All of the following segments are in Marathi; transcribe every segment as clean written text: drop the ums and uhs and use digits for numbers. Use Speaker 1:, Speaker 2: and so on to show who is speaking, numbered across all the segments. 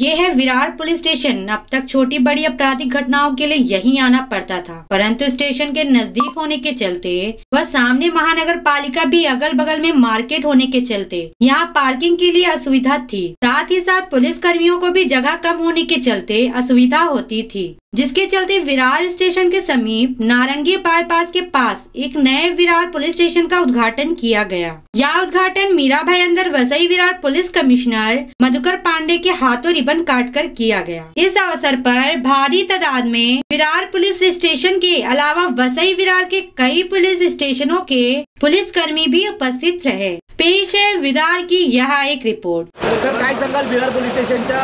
Speaker 1: ये है विरार पुलिस स्टेशन। अब तक छोटी बड़ी आपराधिक घटनाओं के लिए यहीं आना पड़ता था, परंतु स्टेशन के नजदीक होने के चलते व सामने महानगर पालिका भी अगल बगल में मार्केट होने के चलते यहाँ पार्किंग के लिए असुविधा थी। साथ ही साथ पुलिस कर्मियों को भी जगह कम होने के चलते असुविधा होती थी, जिसके चलते विरार स्टेशन के समीप नारंगी बाईपास के पास एक नए विरार पुलिस स्टेशन का उद्घाटन किया गया। यह उद्घाटन मीरा भाईंदर वसई विरार पुलिस कमिश्नर मधुकर पांडे के हाथों रिबन काटकर किया गया। इस अवसर पर भारी तादाद में विरार पुलिस स्टेशन के अलावा वसई विरार के कई पुलिस स्टेशनों के पुलिस कर्मी भी उपस्थित रहे। पेश है विरार की यह एक रिपोर्ट।
Speaker 2: सर, काय सांगाल विरार पोलीस स्टेशनच्या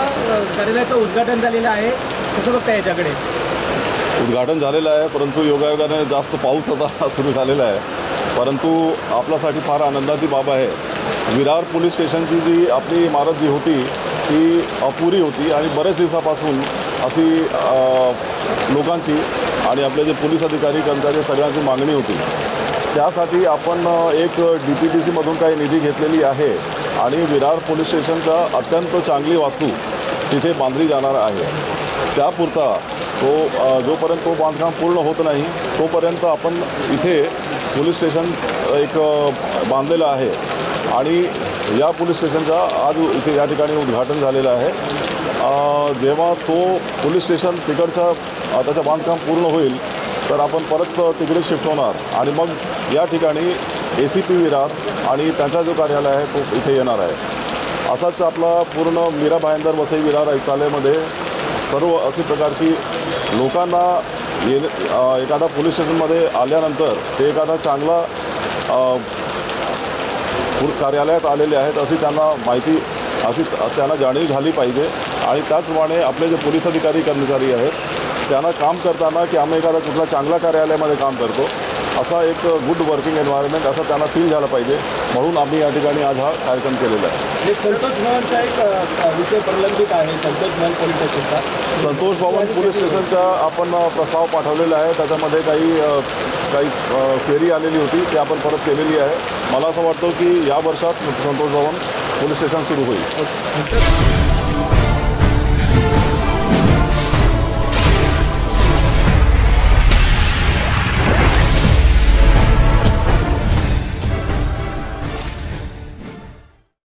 Speaker 2: कार्यालयाचं उद्घाटन झालेलं आहे, कसं बघताय याच्याकडे?
Speaker 3: उद्घाटन झालेलं आहे, परंतु योगायोगाने जास्त पाऊस आता सुरू झालेला आहे, परंतु आपल्यासाठी फार आनंदाची बाब आहे। विरार पोलीस स्टेशनची जी आपली इमारत जी होती ती अपुरी होती आणि बरेच दिवसापासून अशी लोकांची आणि आपले जे पोलीस अधिकारी कर्मचारी सगळ्यांची मागणी होती। त्यासाठी आपण एक DPTC मधून काही निधी घेतलेली आहे आणि विरार पोलीस स्टेशनचा अत्यंत चांगली वास्तू तिथे बांधली जाणार आहे। त्यापुरता जोपर्यंत तो बांधकाम पूर्ण होत नाही तोपर्यंत आपण इथे पोलीस स्टेशन एक बांधलेलं आहे आणि या पोलीस स्टेशनचा आज इथे या ठिकाणी उद्घाटन झालेलं आहे। जेव्हा तो पोलीस स्टेशन तिकडचा त्याचं बांधकाम पूर्ण होईल तर आपण परत तिकडे शिफ्ट होणार आणि मग या ठिकाणी ACP विरार आणि त्यांचा जो कार्यालय आहे तो इथे येणार आहे। असाच आपला पूर्ण मीरा भाईंदर वसई विरार आयुक्तालयामध्ये सर्व अशी प्रकारची लोकांना एखादा पोलीस स्टेशनमध्ये आल्यानंतर ते एखादा चांगला कार्यालयात आलेले आहेत अशी त्यांना माहिती अशी त्यांना जाणीव झाली पाहिजे आणि त्याचप्रमाणे आपले जे पोलीस अधिकारी कर्मचारी आहेत त्यांना काम करताना की आम्ही एखादा कुठल्या चांगल्या कार्यालयामध्ये काम करतो असा एक गुड वर्किंग एन्व्हायरमेंट असं त्यांना फील झालं पाहिजे, म्हणून आम्ही या ठिकाणी आज हा कार्यक्रम केलेला आहे।
Speaker 2: संतोष भवनचा एक विषय प्रलंबित आहे, संतोष भवन पोलीस स्टेशनचा।
Speaker 3: संतोष भवन पोलीस स्टेशनचा आपण प्रस्ताव पाठवलेला आहे, त्याच्यामध्ये काही फेरी आलेली होती ती आपण परत केलेली आहे। मला असं वाटतं की या वर्षात संतोष भवन पोलीस स्टेशन सुरू होईल।